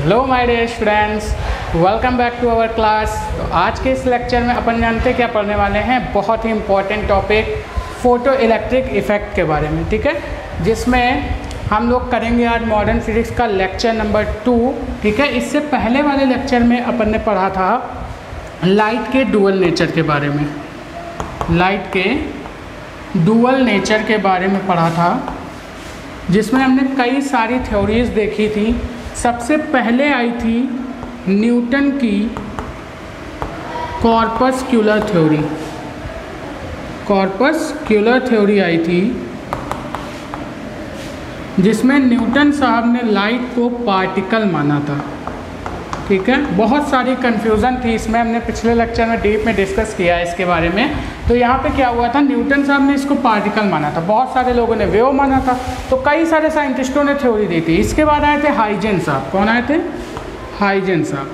Hello my dear students, welcome back to our class. तो आज के इस लेक्चर में अपन जानते हैं क्या पढ़ने वाले हैं, बहुत ही important topic photo electric effect के बारे में, ठीक है, जिसमें हम लोग करेंगे आज मॉडर्न फिजिक्स का लेक्चर नंबर 2, ठीक है। इससे पहले वाले लेक्चर में अपन ने पढ़ा था लाइट के डुअल नेचर के बारे में, लाइट के डुअल नेचर के बारे में पढ़ा था, जिसमें हमने कई सारी थ्योरीज देखी थी। सबसे पहले आई थी न्यूटन की कॉर्पस्क्यूलर थ्योरी, कॉर्पस्क्यूलर थ्योरी आई थी, जिसमें न्यूटन साहब ने लाइट को पार्टिकल माना था, ठीक है। बहुत सारी कन्फ्यूज़न थी इसमें, हमने पिछले लेक्चर में डीप में डिस्कस किया है इसके बारे में। तो यहाँ पे क्या हुआ था, न्यूटन साहब ने इसको पार्टिकल माना था, बहुत सारे लोगों ने वेव माना था, तो कई सारे साइंटिस्टों ने थ्योरी दी थी। इसके बाद आए थे हाइजेंस साहब। कौन आए थे? हाइजेंस साहब।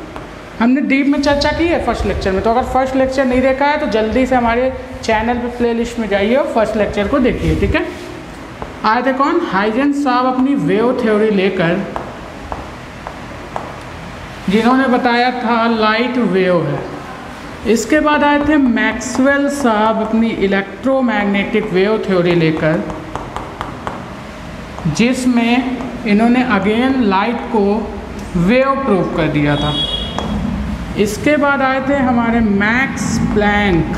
हमने डीप में चर्चा की है फर्स्ट लेक्चर में, तो अगर फर्स्ट लेक्चर नहीं देखा है तो जल्दी से हमारे चैनल पर प्लेलिस्ट में जाइए और फर्स्ट लेक्चर को देखिए, ठीक है। आए थे कौन? हाइजेंस साहब अपनी वेव थ्योरी लेकर, जिन्होंने बताया था लाइट वेव है। इसके बाद आए थे मैक्सवेल साहब अपनी इलेक्ट्रोमैग्नेटिक वेव थ्योरी लेकर, जिसमें इन्होंने अगेन लाइट को वेव प्रूव कर दिया था। इसके बाद आए थे हमारे मैक्स प्लैंक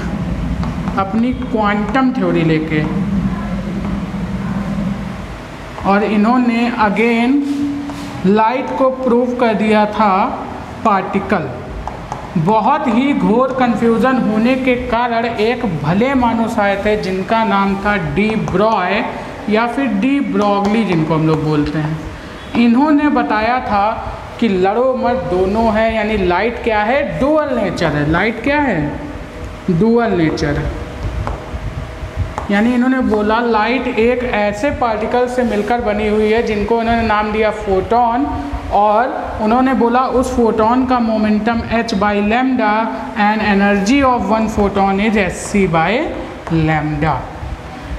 अपनी क्वांटम थ्योरी लेके, और इन्होंने अगेन लाइट को प्रूव कर दिया था पार्टिकल। बहुत ही घोर कन्फ्यूज़न होने के कारण एक भले मानुस आए थे जिनका नाम था डी ब्रॉय या फिर डी ब्रॉगली, जिनको हम लोग बोलते हैं। इन्होंने बताया था कि लड़ो मत, दोनों है, यानी लाइट क्या है? डुअल नेचर है। लाइट क्या है? डुअल नेचर है। यानी इन्होंने बोला लाइट एक ऐसे पार्टिकल से मिलकर बनी हुई है जिनको इन्होंने नाम दिया फोटोन, और उन्होंने बोला उस फोटोन का momentum h by lambda and energy of one photon is hc by lambda.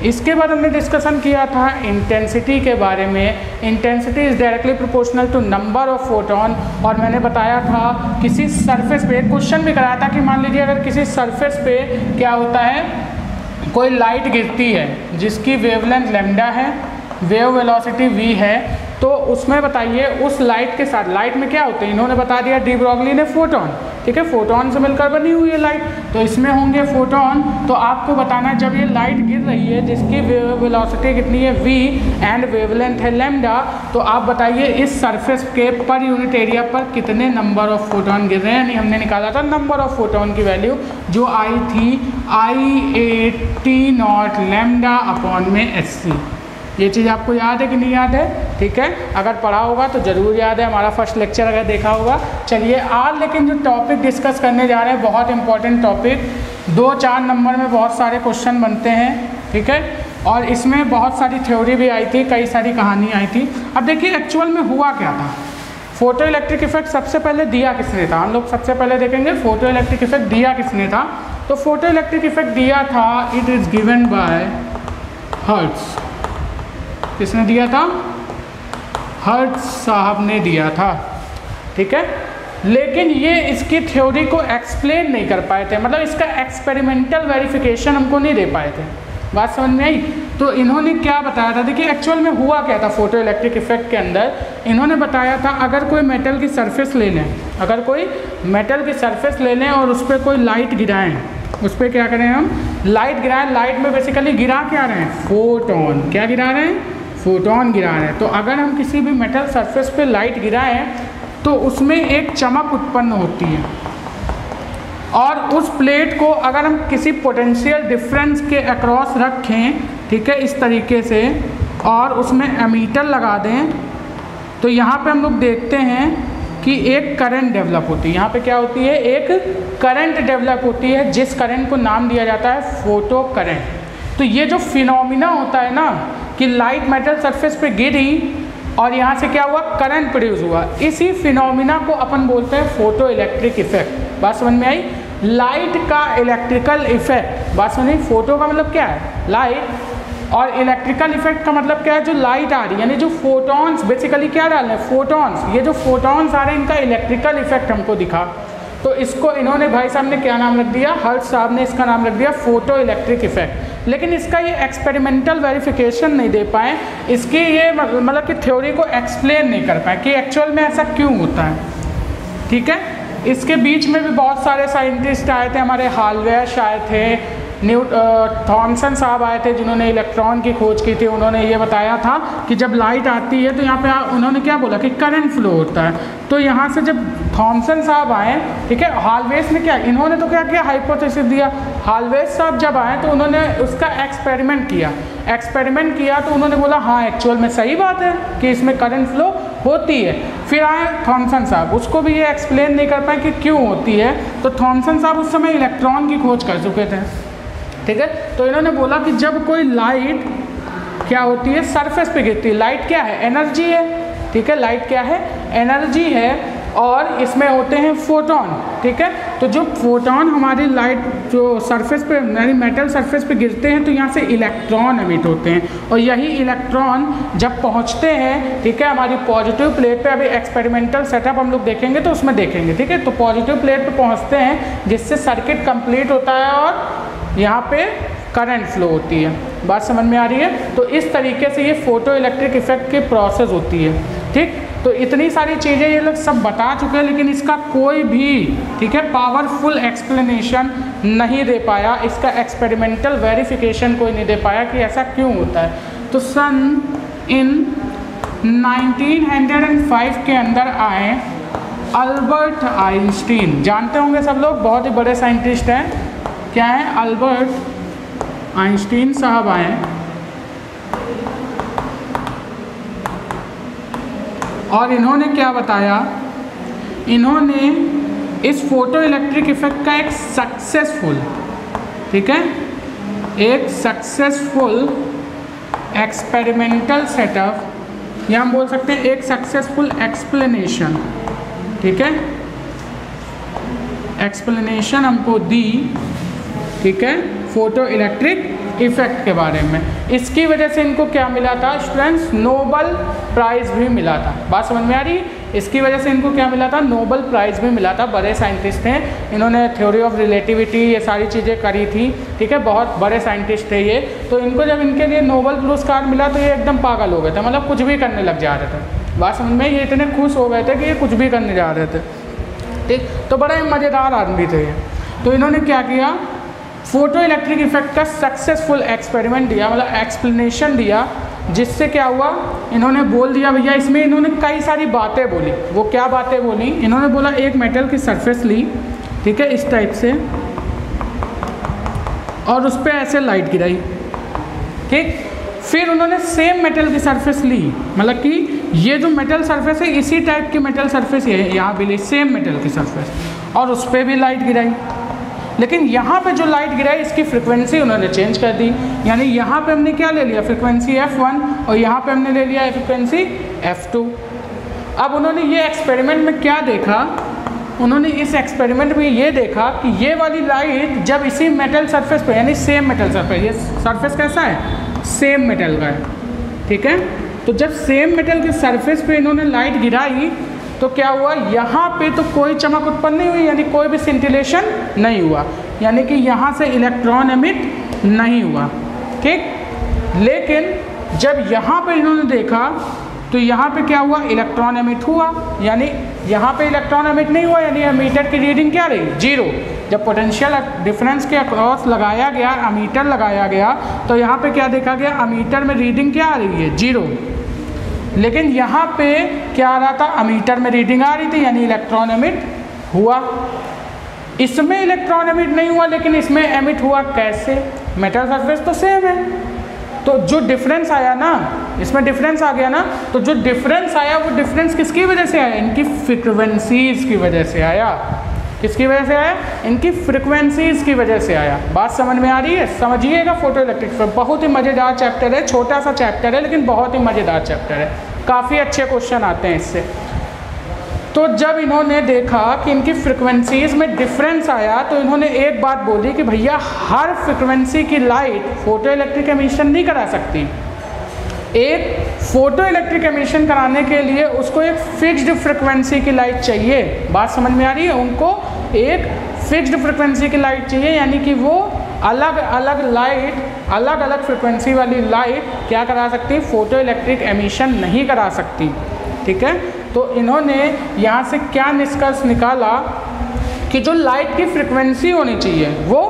इसके बाद हमने डिस्कशन किया था इंटेंसिटी के बारे में। Intensity is directly proportional to number of photon, और मैंने बताया था किसी सरफेस पे, क्वेश्चन भी कराया था कि मान लीजिए अगर किसी सरफेस पे क्या होता है, कोई लाइट गिरती है जिसकी वेवलेंथ लैम्डा है, वेव वेलोसिटी v है, तो उसमें बताइए उस लाइट के साथ, लाइट में क्या होते हैं, इन्होंने बता दिया डी ब्रॉगली ने, फोटोन, ठीक है, फोटोन से मिलकर बनी हुई है लाइट, तो इसमें होंगे फोटोन। तो आपको बताना जब ये लाइट गिर रही है जिसकी वेव वेलोसिटी कितनी है v एंड वेवलेंथ है लैम्डा, तो आप बताइए इस सरफेस के पर यूनिट एरिया पर कितने नंबर ऑफ फोटोन गिर रहे हैं। यानी हमने निकाला था नंबर ऑफ फोटोन की वैल्यू, जो आई थी I80 लैम्डा अपॉन में hc। ये चीज़ आपको याद है कि नहीं याद है? ठीक है, अगर पढ़ा होगा तो ज़रूर याद है, हमारा फर्स्ट लेक्चर अगर देखा होगा। चलिए आज लेकिन जो टॉपिक डिस्कस करने जा रहे हैं, बहुत इंपॉर्टेंट टॉपिक, 2-4 नंबर में बहुत सारे क्वेश्चन बनते हैं, ठीक है, और इसमें बहुत सारी थ्योरी भी आई थी, कई सारी कहानी आई थी। अब देखिए एक्चुअल में हुआ क्या था। फोटो इलेक्ट्रिक इफेक्ट सबसे पहले दिया किसने था, हम लोग सबसे पहले देखेंगे फोटो इलेक्ट्रिक इफेक्ट दिया किसने था। तो फोटो इलेक्ट्रिक इफेक्ट दिया था, it is given by hertz. किसने दिया था? हर्ट्ज साहब ने दिया था, ठीक है। लेकिन ये इसकी थ्योरी को एक्सप्लेन नहीं कर पाए थे, मतलब इसका एक्सपेरिमेंटल वेरिफिकेशन हमको नहीं दे पाए थे। बात समझ में आई? तो इन्होंने क्या बताया था, देखिए एक्चुअल में हुआ क्या था फोटो इलेक्ट्रिक इफेक्ट के अंदर। इन्होंने बताया था अगर कोई मेटल की सरफेस ले लें, अगर कोई मेटल की सरफेस ले लें और उस पर कोई लाइट गिराएं, उस पर क्या करें हम, लाइट गिराएं, लाइट में बेसिकली गिरा क्या रहे हैं, फोटोन। क्या गिरा रहे हैं? फोटोन गिरा रहे हैं। तो अगर हम किसी भी मेटल सरफेस पे लाइट गिराएं तो उसमें एक चमक उत्पन्न होती है, और उस प्लेट को अगर हम किसी पोटेंशियल डिफरेंस के अक्रॉस रखें, ठीक है, इस तरीके से, और उसमें एमीटर लगा दें, तो यहाँ पे हम लोग देखते हैं कि एक करंट डेवलप होती है। यहाँ पे क्या होती है? एक करंट डेवलप होती है, जिस करंट को नाम दिया जाता है फोटो करंट। तो ये जो फिनोमिना होता है ना कि लाइट मेटल सरफेस पे गिरी और यहाँ से क्या हुआ, करंट प्रोड्यूस हुआ, इसी फिनोमिना को अपन बोलते हैं फोटो इलेक्ट्रिक इफेक्ट। बात समझ में आई? लाइट का इलेक्ट्रिकल इफेक्ट। बात समझ में? फोटो का मतलब क्या है? लाइट, और इलेक्ट्रिकल इफेक्ट का मतलब क्या है, जो लाइट आ रही है यानी जो फोटॉन्स, बेसिकली क्या डाल रहे हैं फोटॉन्स, ये जो फोटॉन्स आ रहे हैं इनका इलेक्ट्रिकल इफेक्ट हमको दिखा, तो इसको इन्होंने भाई साहब ने क्या नाम रख दिया, हर्ट्ज साहब ने इसका नाम रख दिया फोटो इलेक्ट्रिक इफेक्ट। लेकिन इसका ये एक्सपेरिमेंटल वेरिफिकेशन नहीं दे पाए, इसकी ये मतलब कि थ्योरी को एक्सप्लेन नहीं कर पाए कि एक्चुअल में ऐसा क्यों होता है। ठीक है, इसके बीच में भी बहुत सारे साइंटिस्ट आए थे, हमारे हाल्वेयर आए थे, थॉमसन साहब आए थे जिन्होंने इलेक्ट्रॉन की खोज की थी। उन्होंने ये बताया था कि जब लाइट आती है तो यहाँ पे उन्होंने क्या बोला कि करंट फ्लो होता है। तो यहाँ से जब थॉमसन साहब आए, ठीक है, हाल्वेस ने क्या, इन्होंने तो क्या किया, हाइपोथेसिस दिया। हाल्वेस साहब जब आए तो उन्होंने उसका एक्सपेरिमेंट किया तो उन्होंने बोला हाँ एक्चुअल में सही बात है कि इसमें करंट फ्लो होती है। फिर आए थॉमसन साहब, उसको भी ये एक्सप्लेन नहीं कर पाए कि क्यों होती है। तो थॉमसन साहब उस समय इलेक्ट्रॉन की खोज कर चुके थे। ठीक है, तो इन्होंने बोला कि जब कोई लाइट क्या होती है, सरफेस पे गिरती है, लाइट क्या है, एनर्जी है। ठीक है, लाइट क्या है, एनर्जी है, और इसमें होते हैं फोटॉन। ठीक है, तो जो फोटॉन हमारी लाइट जो सरफेस पे यानी मेटल सरफेस पे गिरते हैं तो यहाँ से इलेक्ट्रॉन एमिट होते हैं, और यही इलेक्ट्रॉन जब पहुँचते हैं, ठीक है, हमारी पॉजिटिव प्लेट पे, अभी एक्सपेरिमेंटल सेटअप हम लोग देखेंगे तो उसमें देखेंगे। ठीक है, तो पॉजिटिव प्लेट पे पहुँचते हैं जिससे सर्किट कंप्लीट होता है और यहाँ पे करंट फ्लो होती है। बात समझ में आ रही है? तो इस तरीके से ये फोटो इलेक्ट्रिक इफेक्ट की प्रोसेस होती है। ठीक, तो इतनी सारी चीज़ें ये लोग सब बता चुके हैं, लेकिन इसका कोई भी, ठीक है, पावरफुल एक्सप्लेनेशन नहीं दे पाया, इसका एक्सपेरिमेंटल वेरिफिकेशन कोई नहीं दे पाया कि ऐसा क्यों होता है। तो सन इन 1905 के अंदर आए अल्बर्ट आइंस्टीन, जानते होंगे सब लोग, बहुत ही बड़े साइंटिस्ट हैं। क्या है, अल्बर्ट आइंस्टीन साहब आए, और इन्होंने क्या बताया, इन्होंने इस फोटो इलेक्ट्रिक इफेक्ट का एक सक्सेसफुल, ठीक है, एक सक्सेसफुल एक्सपेरिमेंटल सेटअप, या हम बोल सकते हैं एक सक्सेसफुल एक्सप्लेनेशन, ठीक है, एक्सप्लेनेशन हमको दी, ठीक है, फोटो इलेक्ट्रिक इफेक्ट के बारे में। इसकी वजह से इनको क्या मिला था स्टूडेंट्स, नोबल प्राइज़ भी मिला था। बात समझ में आ रही? इसकी वजह से इनको क्या मिला था, नोबल प्राइज़ भी मिला था। बड़े साइंटिस्ट हैं, इन्होंने थ्योरी ऑफ रिलेटिविटी ये सारी चीज़ें करी थी। ठीक है, बहुत बड़े साइंटिस्ट थे ये। तो इनको जब इनके लिए नोबल पुरस्कार मिला तो ये एकदम पागल हो गए थे, मतलब कुछ भी करने लग जा रहे थे। बात समझ में, ये इतने खुश हो गए थे कि ये कुछ भी करने जा रहे थे। ठीक, तो बड़ा ही मज़ेदार आदमी थे ये। तो इन्होंने क्या किया, फोटो इलेक्ट्रिक इफेक्ट का सक्सेसफुल एक्सपेरिमेंट दिया, मतलब एक्सप्लेनेशन दिया, जिससे क्या हुआ, इन्होंने बोल दिया भैया, इसमें इन्होंने कई सारी बातें बोली। वो क्या बातें बोली, इन्होंने बोला एक मेटल की सरफेस ली, ठीक है, इस टाइप से, और उस पर ऐसे लाइट गिराई। ठीक, फिर उन्होंने सेम मेटल की सरफेस ली, मतलब कि ये जो मेटल सरफेस है इसी टाइप की मेटल सरफेस है, यहाँ भी ली सेम मेटल की सरफेस, और उस पर भी लाइट गिराई। लेकिन यहाँ पे जो लाइट गिराई इसकी फ्रिक्वेंसी उन्होंने चेंज कर दी, यानी यहाँ पे हमने क्या ले लिया, फ्रिक्वेंसी f1, और यहाँ पे हमने ले लिया फ्रिक्वेंसी f2। अब उन्होंने ये एक्सपेरिमेंट में क्या देखा, उन्होंने इस एक्सपेरिमेंट में ये देखा कि ये वाली लाइट जब इसी मेटल सरफेस पे, यानी सेम मेटल सरफेस, ये सरफेस कैसा है, सेम मेटल का है, ठीक है, तो जब सेम मेटल के सरफेस पे इन्होंने लाइट गिराई तो क्या हुआ, यहाँ पे तो कोई चमक उत्पन्न नहीं हुई, यानी कोई भी सिंटिलेशन नहीं हुआ, यानी कि यहाँ से इलेक्ट्रॉन एमिट नहीं हुआ। ठीक, लेकिन जब यहाँ पे इन्होंने देखा तो यहाँ पे क्या हुआ, इलेक्ट्रॉन एमिट हुआ, यानी यहाँ पे इलेक्ट्रॉन एमिट नहीं हुआ, यानी एमीटर की रीडिंग क्या रही, 0। जब पोटेंशियल डिफरेंस के अक्रॉस लगाया गया, अमीटर लगाया गया, तो यहाँ पे क्या देखा गया, अमीटर में रीडिंग क्या आ रही है, 0। लेकिन यहाँ पे क्या आ रहा था, अमीटर में रीडिंग आ रही थी, यानी इलेक्ट्रॉन एमिट हुआ। इसमें इलेक्ट्रॉन एमिट नहीं हुआ, लेकिन इसमें एमिट हुआ कैसे, मेटल सरफेस तो सेम है, तो जो डिफरेंस आया ना, इसमें डिफरेंस आ गया ना, तो जो डिफरेंस आया वो डिफरेंस किसकी वजह से आया, इनकी फ्रिक्वेंसीज की वजह से आया। किसकी वजह से आया, इनकी फ्रिक्वेंसीज की वजह से आया। बात समझ में आ रही है? समझिएगा, फोटो इलेक्ट्रिक इफेक्ट बहुत ही मज़ेदार चैप्टर है, छोटा सा चैप्टर है लेकिन बहुत ही मज़ेदार चैप्टर है, काफ़ी अच्छे क्वेश्चन आते हैं इससे। तो जब इन्होंने देखा कि इनकी फ्रिक्वेंसीज़ में डिफरेंस आया तो इन्होंने एक बात बोली कि भैया हर फ्रिक्वेंसी की लाइट फोटो इलेक्ट्रिक एमिशन नहीं करा सकती। एक फोटो इलेक्ट्रिक एमिशन कराने के लिए उसको एक फिक्स्ड फ्रिक्वेंसी की लाइट चाहिए। बात समझ में आ रही है? उनको एक फिक्स्ड फ्रिक्वेंसी की लाइट चाहिए, यानी कि वो अलग अलग लाइट, अलग अलग फ्रिक्वेंसी वाली लाइट क्या करा सकती, फोटो इलेक्ट्रिक एमिशन नहीं करा सकती। ठीक है, तो इन्होंने यहाँ से क्या निष्कर्ष निकाला कि जो लाइट की फ्रिक्वेंसी होनी चाहिए वो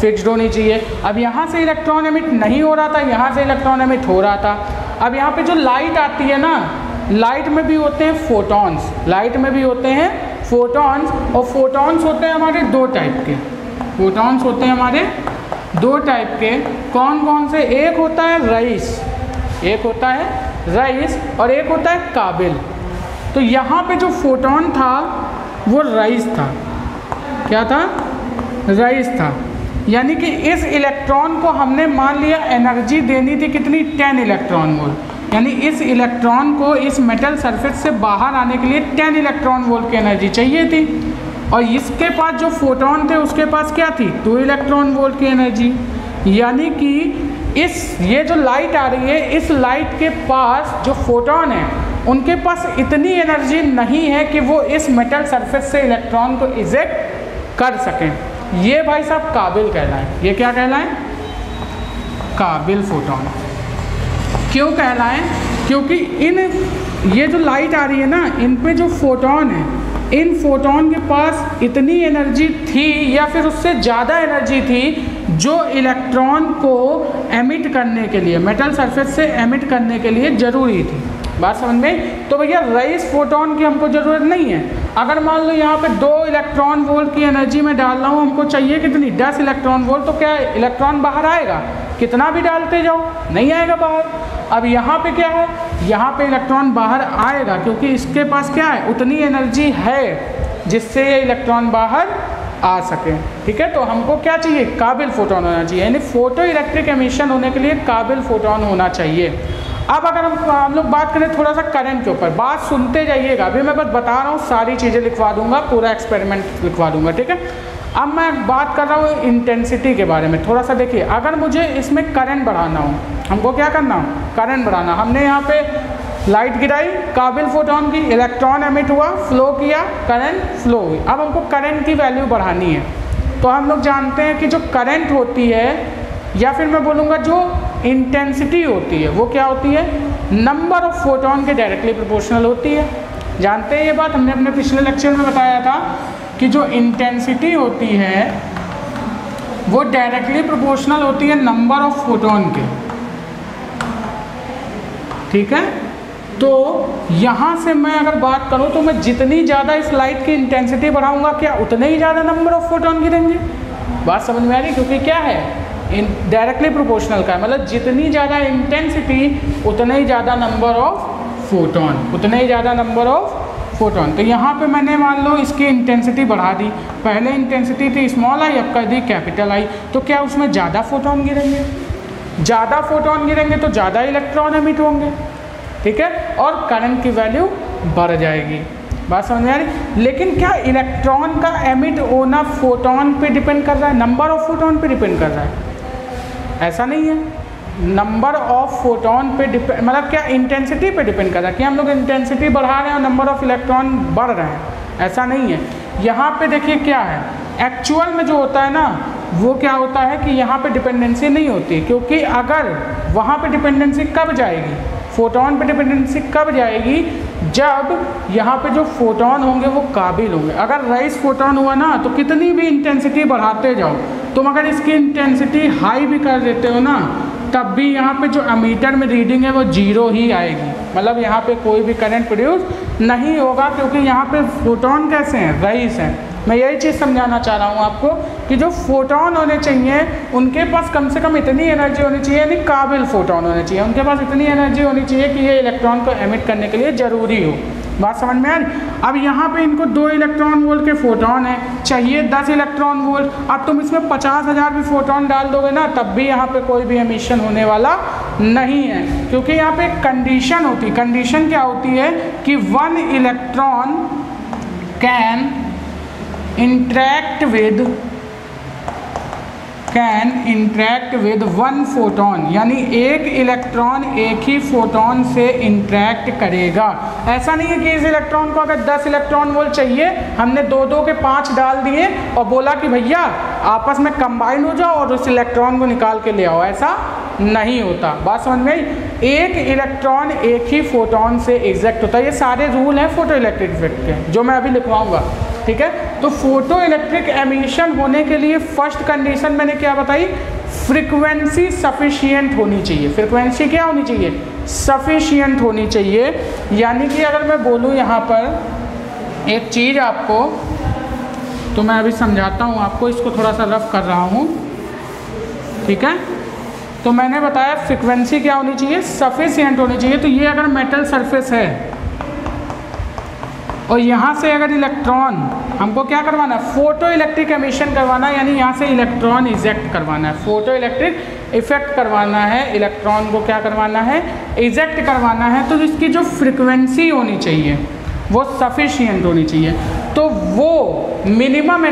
फिक्स्ड होनी चाहिए। अब यहाँ से इलेक्ट्रॉन एमिट नहीं हो रहा था, यहाँ से इलेक्ट्रॉन एमिट हो रहा था। अब यहाँ पे जो लाइट आती है ना, लाइट में भी होते हैं फोटॉन्स, लाइट में भी होते हैं फोटॉन्स, और फोटॉन्स होते हैं हमारे दो टाइप के। फोटॉन्स होते हैं हमारे दो टाइप के। कौन कौन से? एक होता है रईस, एक होता है रईस और एक होता है काबिल। तो यहाँ पे जो फोटॉन था वो रईस था। क्या था? रईस था। यानी कि इस इलेक्ट्रॉन को हमने मान लिया एनर्जी देनी थी कितनी, 10 इलेक्ट्रॉन वोल्ट। यानी इस इलेक्ट्रॉन को इस मेटल सरफेस से बाहर आने के लिए 10 इलेक्ट्रॉन वोल्ट की एनर्जी चाहिए थी, और इसके पास जो फोटॉन थे उसके पास क्या थी, 2 इलेक्ट्रॉन वोल्ट की एनर्जी। यानी कि ये जो लाइट आ रही है, इस लाइट के पास जो फोटॉन है उनके पास इतनी एनर्जी नहीं है कि वो इस मेटल सरफेस से इलेक्ट्रॉन को इजेक्ट कर सकें। ये भाई साहब काबिल कहलाए। ये क्या कहलाए? काबिल फोटॉन। क्यों कहलाएं? क्योंकि ये जो लाइट आ रही है ना, इन पे जो फोटॉन है, इन फोटॉन के पास इतनी एनर्जी थी या फिर उससे ज़्यादा एनर्जी थी जो इलेक्ट्रॉन को एमिट करने के लिए, मेटल सरफेस से एमिट करने के लिए ज़रूरी थी। बात समझ में? तो भैया रईस फोटॉन की हमको ज़रूरत नहीं है। अगर मान लो यहाँ पे 2 इलेक्ट्रॉन वोल्ट की एनर्जी में डाल रहा हूँ, हमको चाहिए कितनी, 10 इलेक्ट्रॉन वोल्ट, तो क्या इलेक्ट्रॉन बाहर आएगा? कितना भी डालते जाओ नहीं आएगा बाहर। अब यहाँ पे क्या है, यहाँ पे इलेक्ट्रॉन बाहर आएगा क्योंकि इसके पास क्या है, उतनी एनर्जी है जिससे ये इलेक्ट्रॉन बाहर आ सके। ठीक है, तो हमको क्या चाहिए, काबिल फोटॉन होना चाहिए, यानी फोटो इलेक्ट्रिक एमिशन होने के लिए काबिल फोटॉन होना चाहिए। अब अगर हम लोग बात करें थोड़ा सा करंट के ऊपर, बात सुनते जाइएगा, अभी मैं बस बता रहा हूँ, सारी चीज़ें लिखवा दूंगा, पूरा एक्सपेरिमेंट लिखवा दूंगा। ठीक है, अब मैं बात कर रहा हूँ इंटेंसिटी के बारे में। थोड़ा सा देखिए, अगर मुझे इसमें करंट बढ़ाना हो, हमको क्या करना हो, करंट बढ़ाना। हमने यहाँ पे लाइट गिराई काबिल फोटॉन की, इलेक्ट्रॉन एमिट हुआ, फ्लो किया, करंट फ्लो हुई। अब हमको करंट की वैल्यू बढ़ानी है, तो हम लोग जानते हैं कि जो करंट होती है, या फिर मैं बोलूँगा जो इंटेंसिटी होती है, वो क्या होती है, नंबर ऑफ फोटॉन के डायरेक्टली प्रोपोर्शनल होती है। जानते हैं ये बात, हमने अपने पिछले लेक्चर में बताया था कि जो इंटेंसिटी होती है वो डायरेक्टली प्रोपोर्शनल होती है नंबर ऑफ फोटॉन के। ठीक है, तो यहाँ से मैं अगर बात करूँ तो मैं जितनी ज़्यादा इस लाइट की इंटेंसिटी बढ़ाऊँगा, क्या उतने ही ज़्यादा नंबर ऑफ फोटॉन गिरेंगे। बात समझ में आ रही? क्योंकि क्या है, डायरेक्टली प्रोपोर्शनल का है, मतलब जितनी ज़्यादा इंटेंसिटी उतना ही ज़्यादा नंबर ऑफ फोटॉन, उतने ही ज़्यादा नंबर ऑफ फोटॉन। तो यहाँ पे मैंने मान लो इसकी इंटेंसिटी बढ़ा दी, पहले इंटेंसिटी थी स्मॉल आई, अब कर दी कैपिटल आई, तो क्या उसमें ज़्यादा फोटॉन गिरेंगे? ज़्यादा फोटॉन गिरेंगे तो ज़्यादा इलेक्ट्रॉन एमिट होंगे। ठीक है, और करंट की वैल्यू बढ़ जाएगी। बात समझ में आ रही? लेकिन क्या इलेक्ट्रॉन का एमिट होना फोटॉन पे डिपेंड कर रहा है, नंबर ऑफ फोटॉन पे डिपेंड कर रहा है? ऐसा नहीं है, नंबर ऑफ फोटॉन पे डिपेंड, मतलब क्या इंटेंसिटी पे डिपेंड कर रहा है कि हम लोग इंटेंसिटी बढ़ा रहे हैं और नंबर ऑफ इलेक्ट्रॉन बढ़ रहे हैं, ऐसा नहीं है। यहाँ पे देखिए क्या है, एक्चुअल में जो होता है ना, वो क्या होता है कि यहाँ पे डिपेंडेंसी नहीं होती, क्योंकि अगर वहाँ पे डिपेंडेंसी कब जाएगी, फोटॉन पे डिपेंडेंसी कब जाएगी, जब यहाँ पे जो फोटॉन होंगे वो काबिल होंगे। अगर रईस फोटॉन हुआ ना, तो कितनी भी इंटेंसिटी बढ़ाते जाओ, तुम अगर इसकी इंटेंसिटी हाई भी कर देते हो ना, तब भी यहाँ पे जो एमीटर में रीडिंग है वो 0 ही आएगी, मतलब यहाँ पे कोई भी करंट प्रोड्यूस नहीं होगा, क्योंकि यहाँ पे फोटॉन कैसे हैं, रईस हैं। मैं यही चीज़ समझाना चाह रहा हूँ आपको कि जो फोटॉन होने चाहिए उनके पास कम से कम इतनी एनर्जी होनी चाहिए, यानी काबिल फोटॉन होने चाहिए, उनके पास इतनी एनर्जी होनी चाहिए कि ये इलेक्ट्रॉन को एमिट करने के लिए ज़रूरी हो। बात समझ में आ रही? अब यहाँ पे इनको 2 इलेक्ट्रॉन वोल्ट के फोटॉन है, चाहिए 10 इलेक्ट्रॉन वोल्ट। अब तुम इसमें 50,000 भी फोटॉन डाल दोगे ना, तब भी यहाँ पे कोई भी एमिशन होने वाला नहीं है, क्योंकि यहाँ पे एक कंडीशन होती है। कंडीशन क्या होती है कि 1 electron can interact with one photon, यानी एक इलेक्ट्रॉन एक ही फोटोन से इंटरेक्ट करेगा। ऐसा नहीं है कि इस इलेक्ट्रॉन को अगर 10 इलेक्ट्रॉन वोल्ट चाहिए, हमने 2 के 5 डाल दिए और बोला कि भैया आपस में कंबाइन हो जाओ और उस इलेक्ट्रॉन को निकाल के ले आओ, ऐसा नहीं होता। बात समझ में आई? एक इलेक्ट्रॉन एक ही फोटोन से इजेक्ट होता है। ये सारे रूल हैं फोटो इलेक्ट्रिक इफेक्ट के, जो मैं अभी लिखवाऊंगा, ठीक है। तो फोटो इलेक्ट्रिक एमिशन होने के लिए फर्स्ट कंडीशन मैंने क्या बताई, फ्रीक्वेंसी सफिशिएंट होनी चाहिए। फ्रीक्वेंसी क्या होनी चाहिए? सफिशिएंट होनी चाहिए। यानी कि अगर मैं बोलूँ यहाँ पर एक चीज़ आपको, तो मैं अभी समझाता हूँ आपको, इसको थोड़ा सा रफ कर रहा हूँ, ठीक है। तो मैंने बताया फ्रीक्वेंसी क्या होनी चाहिए, सफिशिएंट होनी चाहिए। तो ये अगर मेटल सरफेस है और यहाँ से अगर इलेक्ट्रॉन, हमको क्या करवाना है, फोटो इलेक्ट्रिक एमिशन करवाना है, यानी यहाँ से इलेक्ट्रॉन इजेक्ट करवाना है, फोटो इलेक्ट्रिक इफेक्ट करवाना है, इलेक्ट्रॉन को क्या करवाना है, इजेक्ट करवाना है। तो इसकी जो फ्रीक्वेंसी होनी चाहिए वो सफिशिएंट होनी चाहिए। तो वो मिनिमम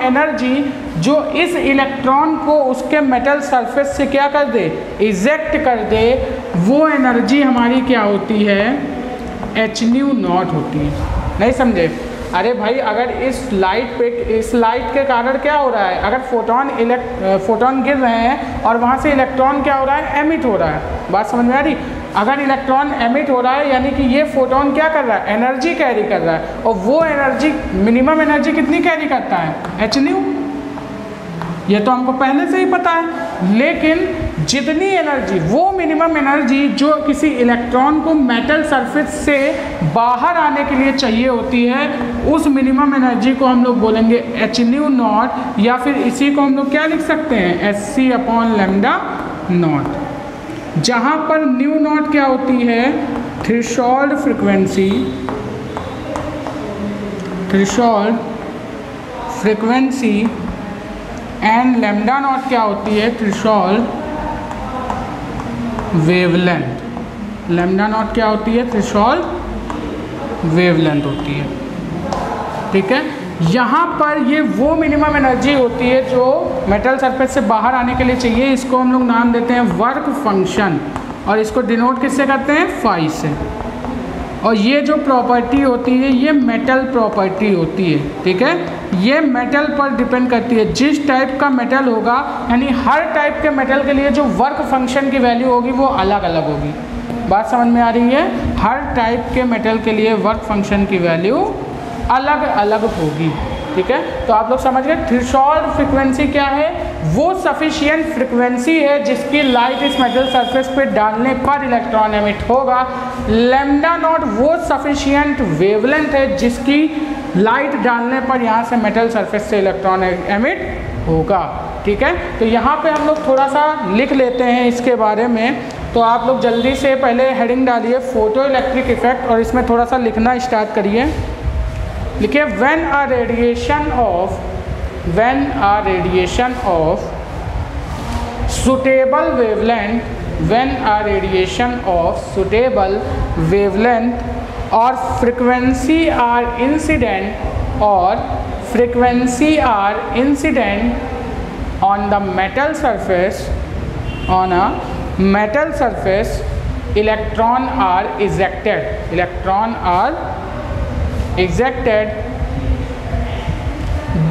एनर्जी जो इस इलेक्ट्रॉन को उसके मेटल सरफेस से क्या कर दे, इजेक्ट कर दे, वो एनर्जी हमारी क्या होती है, h0 होती है। नहीं समझे? अरे भाई अगर इस लाइट के कारण क्या हो रहा है, अगर फोटोन गिर रहे हैं और वहाँ से इलेक्ट्रॉन क्या हो रहा है, एमिट हो रहा है। बात समझ में आ रही? अगर इलेक्ट्रॉन एमिट हो रहा है यानी कि ये फोटोन क्या कर रहा है, एनर्जी कैरी कर रहा है, और वो एनर्जी, मिनिमम एनर्जी कितनी कैरी करता है, h0। ये तो हमको पहले से ही पता है। लेकिन जितनी एनर्जी, वो मिनिमम एनर्जी जो किसी इलेक्ट्रॉन को मेटल सरफेस से बाहर आने के लिए चाहिए होती है, उस मिनिमम एनर्जी को हम लोग बोलेंगे h0, या फिर इसी को हम लोग क्या लिख सकते हैं, hc/λ0, जहाँ पर μ0 क्या होती है, थ्रेशोल्ड फ्रीक्वेंसी एंड λ0 क्या होती है, थ्रेशोल्ड वेवलेंथ। λ0 क्या होती है, थ्रेशोल्ड वेवलेंथ होती है, ठीक है। यहाँ पर ये वो मिनिमम एनर्जी होती है जो मेटल सरफेस से बाहर आने के लिए चाहिए। इसको हम लोग नाम देते हैं वर्क फंक्शन, और इसको डिनोट किससे करते हैं, फाई से। और ये जो प्रॉपर्टी होती है ये मेटल प्रॉपर्टी होती है, ठीक है। ये मेटल पर डिपेंड करती है। जिस टाइप का मेटल होगा, यानी हर टाइप के मेटल के लिए जो वर्क फंक्शन की वैल्यू होगी वो अलग अलग होगी। बात समझ में आ रही है? हर टाइप के मेटल के लिए वर्क फंक्शन की वैल्यू अलग अलग होगी, ठीक है। तो आप लोग समझ गए थ्रेशोल्ड फ्रीक्वेंसी क्या है, वो सफिशिएंट फ्रीक्वेंसी है जिसकी लाइट इस मेटल सरफेस पे डालने पर इलेक्ट्रॉन एमिट होगा। λ0 वो सफिशिएंट वेवलेंथ है जिसकी लाइट डालने पर यहाँ से मेटल सरफेस से इलेक्ट्रॉन एमिट होगा, ठीक है। तो यहाँ पे हम लोग थोड़ा सा लिख लेते हैं इसके बारे में। तो आप लोग जल्दी से पहले हेडिंग डालिए फोटो इलेक्ट्रिक इफेक्ट, और इसमें थोड़ा सा लिखना स्टार्ट करिए। लिखिए when a radiation of suitable wavelength or frequency are incident on the metal surface, electron are ejected.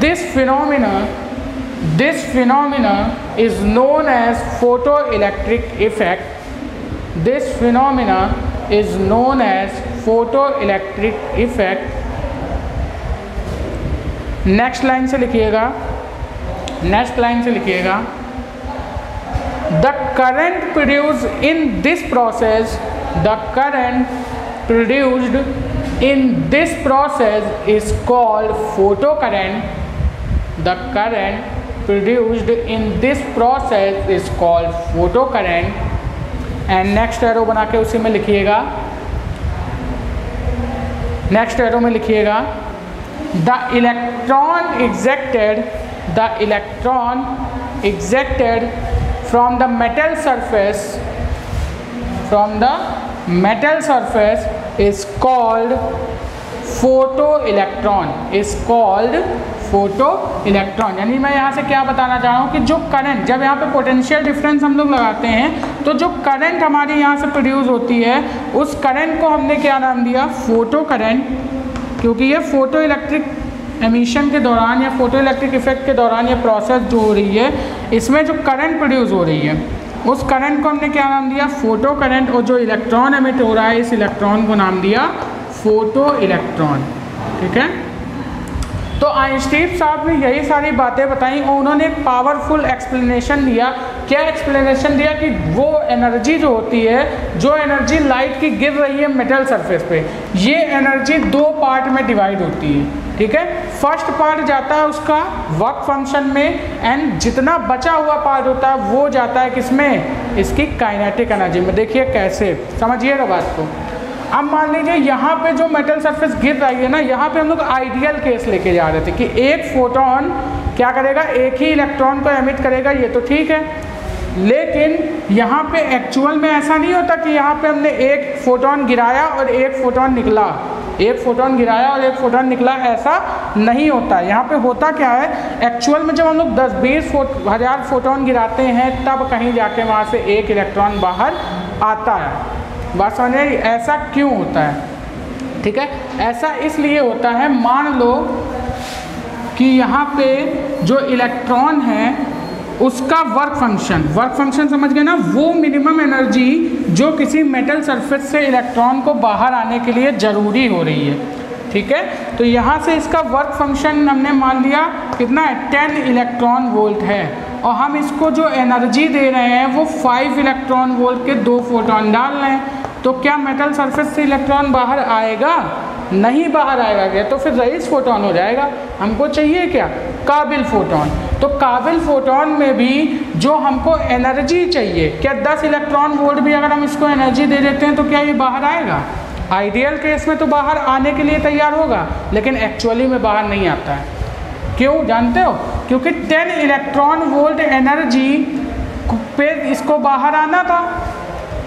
This phenomena is known as photoelectric effect. Next line से लिखिएगा, the current produced in this process is called photocurrent. The current produced in this process is called photocurrent. And next arrow बना के उसी में लिखिएगा, the electron ejected from the metal surface is called photo electron, is called photo electron. यानी मैं यहाँ से क्या बताना चाह रहा हूँ कि जो करंट, जब यहाँ पे पोटेंशियल डिफरेंस हम लोग लगाते हैं तो जो करंट हमारी यहाँ से प्रोड्यूस होती है उस करंट को हमने क्या नाम दिया, फोटो करंट, क्योंकि ये फोटो इलेक्ट्रिक एमिशन के दौरान या फोटो इलेक्ट्रिक इफेक्ट के दौरान ये प्रोसेस जो हो रही है इसमें जो करंट प्रोड्यूस हो रही है उस करंट को हमने क्या नाम दिया, फोटो करंट। और जो इलेक्ट्रॉन एमिट हो रहा है इस इलेक्ट्रॉन को नाम दिया फोटो इलेक्ट्रॉन। ठीक है, तो आइंस्टीन साहब ने यही सारी बातें बताई और उन्होंने एक पावरफुल एक्सप्लेनेशन दिया। क्या एक्सप्लेनेशन दिया कि वो एनर्जी जो होती है, जो एनर्जी लाइट की गिर रही है मेटल सरफेस पे, ये एनर्जी दो पार्ट में डिवाइड होती है। ठीक है, फर्स्ट पार्ट जाता है उसका वर्क फंक्शन में एंड जितना बचा हुआ पार्ट होता है वो जाता है किसमें, इसकी काइनेटिक एनर्जी में। देखिए कैसे, समझिएगा बात को। अब मान लीजिए यहाँ पे जो मेटल सरफेस गिर रही है ना, यहाँ पे हम लोग आइडियल केस लेके जा रहे थे कि एक फोटोन क्या करेगा, एक ही इलेक्ट्रॉन को एमिट करेगा, ये तो ठीक है। लेकिन यहाँ पे एक्चुअल में ऐसा नहीं होता कि यहाँ पे हमने एक फोटोन गिराया और एक फोटोन निकला, एक फोटोन गिराया और एक फोटोन निकला, ऐसा नहीं होता। यहाँ पे होता क्या है, एक्चुअल में जब हम लोग 10-20 हज़ार फोटोन गिराते हैं तब कहीं जाके वहाँ से एक इलेक्ट्रॉन बाहर आता है। बात समझ रहे, ऐसा क्यों होता है? ठीक है, ऐसा इसलिए होता है, मान लो कि यहाँ पे जो इलेक्ट्रॉन है उसका वर्क फंक्शन समझ गए ना, वो मिनिमम एनर्जी जो किसी मेटल सरफेस से इलेक्ट्रॉन को बाहर आने के लिए ज़रूरी हो रही है। ठीक है, तो यहाँ से इसका वर्क फंक्शन हमने मान लिया कितना है, 10 इलेक्ट्रॉन वोल्ट है और हम इसको जो एनर्जी दे रहे हैं वो 5 इलेक्ट्रॉन वोल्ट के 2 फोटोन डाल रहे हैं। तो क्या मेटल सरफेस से इलेक्ट्रॉन बाहर आएगा? नहीं बाहर आएगा। क्या तो फिर रईस फोटोन हो जाएगा। हमको चाहिए क्या, काबिल फोटोन। तो काबिल फोटोन में भी जो हमको एनर्जी चाहिए, क्या 10 इलेक्ट्रॉन वोल्ट भी अगर हम इसको एनर्जी दे देते हैं तो क्या ये बाहर आएगा? आइडियल केस में तो बाहर आने के लिए तैयार होगा, लेकिन एक्चुअली में बाहर नहीं आता है। क्यों जानते हो? क्योंकि 10 इलेक्ट्रॉन वोल्ट एनर्जी पे इसको बाहर आना था,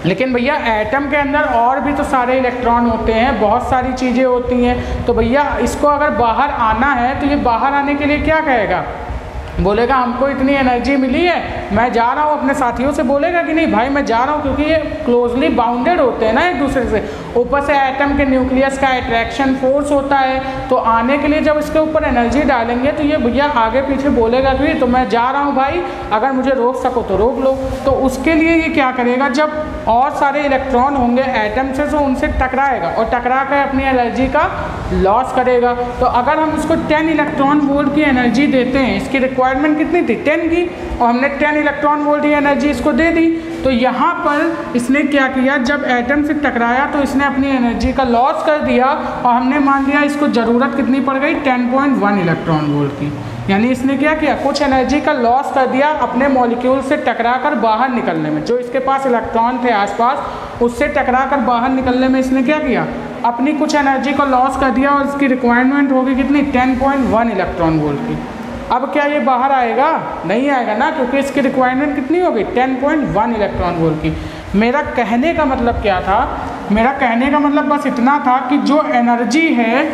लेकिन भैया एटम के अंदर और भी तो सारे इलेक्ट्रॉन होते हैं, बहुत सारी चीज़ें होती हैं। तो भैया इसको अगर बाहर आना है तो ये बाहर आने के लिए क्या कहेगा, बोलेगा हमको इतनी एनर्जी मिली है, मैं जा रहा हूँ। अपने साथियों से बोलेगा कि नहीं भाई मैं जा रहा हूँ, क्योंकि ये क्लोजली बाउंडेड होते हैं ना एक दूसरे से। ऊपर से एटम के न्यूक्लियस का अट्रैक्शन फोर्स होता है, तो आने के लिए जब इसके ऊपर एनर्जी डालेंगे तो ये भैया आगे पीछे बोलेगा कि तो मैं जा रहा हूँ भाई, अगर मुझे रोक सको तो रोक लो। तो उसके लिए ये क्या करेगा, जब और सारे इलेक्ट्रॉन होंगे एटम से तो उनसे टकराएगा और टकरा कर अपनी एनर्जी का लॉस करेगा। तो अगर हम उसको 10 इलेक्ट्रॉन वोल्ट की एनर्जी देते हैं, इसकी रिक्वायरमेंट कितनी थी, 10 की, और हमने 10 इलेक्ट्रॉन वोल्ट की एनर्जी इसको दे दी, तो यहाँ पर इसने क्या किया, जब एटम से टकराया तो इसने अपनी एनर्जी का लॉस कर दिया और हमने मान लिया इसको ज़रूरत कितनी पड़ गई, 10.1 इलेक्ट्रॉन वोल्ट की। यानी इसने क्या किया, कुछ एनर्जी का लॉस कर दिया अपने मॉलिक्यूल से टकरा कर बाहर निकलने में। जो इसके पास इलेक्ट्रॉन थे आसपास, उससे टकरा कर बाहर निकलने में इसने क्या किया, अपनी कुछ एनर्जी को लॉस कर दिया और इसकी रिक्वायरमेंट होगी कितनी, 10.1 इलेक्ट्रॉन वोल्ट की। अब क्या ये बाहर आएगा? नहीं आएगा ना, क्योंकि इसकी रिक्वायरमेंट कितनी होगी, 10.1 इलेक्ट्रॉन वोल्ट की। मेरा कहने का मतलब क्या था, मेरा कहने का मतलब बस इतना था कि जो एनर्जी है,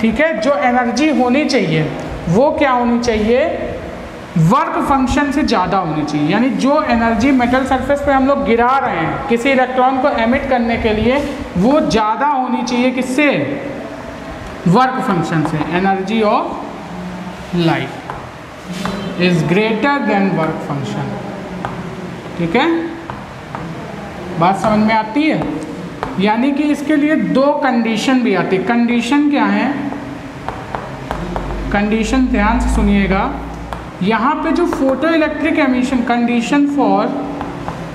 ठीक है, जो एनर्जी होनी चाहिए वो क्या होनी चाहिए, वर्क फंक्शन से ज़्यादा होनी चाहिए। यानी जो एनर्जी मेटल सरफेस पे हम लोग गिरा रहे हैं किसी इलेक्ट्रॉन को एमिट करने के लिए, वो ज़्यादा होनी चाहिए किससे, वर्क फंक्शन से। Energy of light is greater than work function. ठीक है, बात समझ में आती है? यानी कि इसके लिए दो कंडीशन भी आती है। कंडीशन क्या है, कंडीशन ध्यान से सुनिएगा। यहाँ पे जो photo electric emission, condition for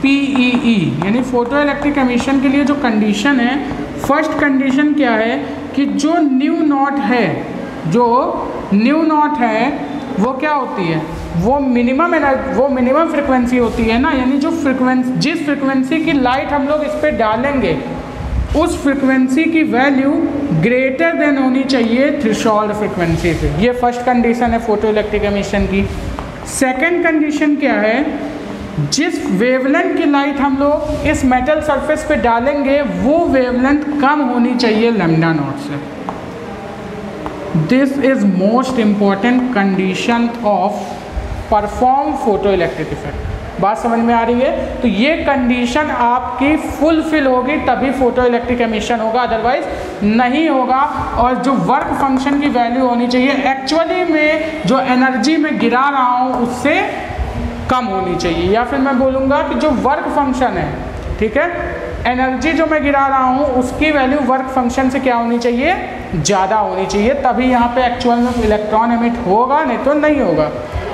PEE यानी फोटो इलेक्ट्रिक एमिशन के लिए जो कंडीशन है, फर्स्ट कंडीशन क्या है कि जो न्यू नॉट है, जो न्यू नॉट है वो क्या होती है, वो मिनिमम फ्रिक्वेंसी होती है ना। यानी जो फ्रिक्वेंसी, जिस फ्रिक्वेंसी की लाइट हम लोग इस पर डालेंगे उस फ्रिक्वेंसी की वैल्यू ग्रेटर देन होनी चाहिए थ्रेशोल्ड फ्रिक्वेंसी से। ये फर्स्ट कंडीशन है फोटो इलेक्ट्रिक एमिशन की। सेकंड कंडीशन क्या है, जिस वेवलेंथ की लाइट हम लोग इस मेटल सरफेस पे डालेंगे वो वेवलेंथ कम होनी चाहिए लैम्डा नॉट से। This is most important condition of perform photo electric effect. बात समझ में आ रही है? तो ये कंडीशन आपकी फुलफिल होगी तभी फोटो इलेक्ट्रिक एमिशन होगा, अदरवाइज नहीं होगा। और जो वर्क फंक्शन की वैल्यू होनी चाहिए एक्चुअली में जो एनर्जी में गिरा रहा हूँ उससे कम होनी चाहिए, या फिर मैं बोलूँगा कि जो वर्क फंक्शन है, ठीक है, एनर्जी जो मैं गिरा रहा हूँ उसकी वैल्यू वर्क फंक्शन से क्या होनी चाहिए, ज़्यादा होनी चाहिए, तभी यहाँ पे एक्चुअल में इलेक्ट्रॉन एमिट होगा, नहीं तो नहीं होगा।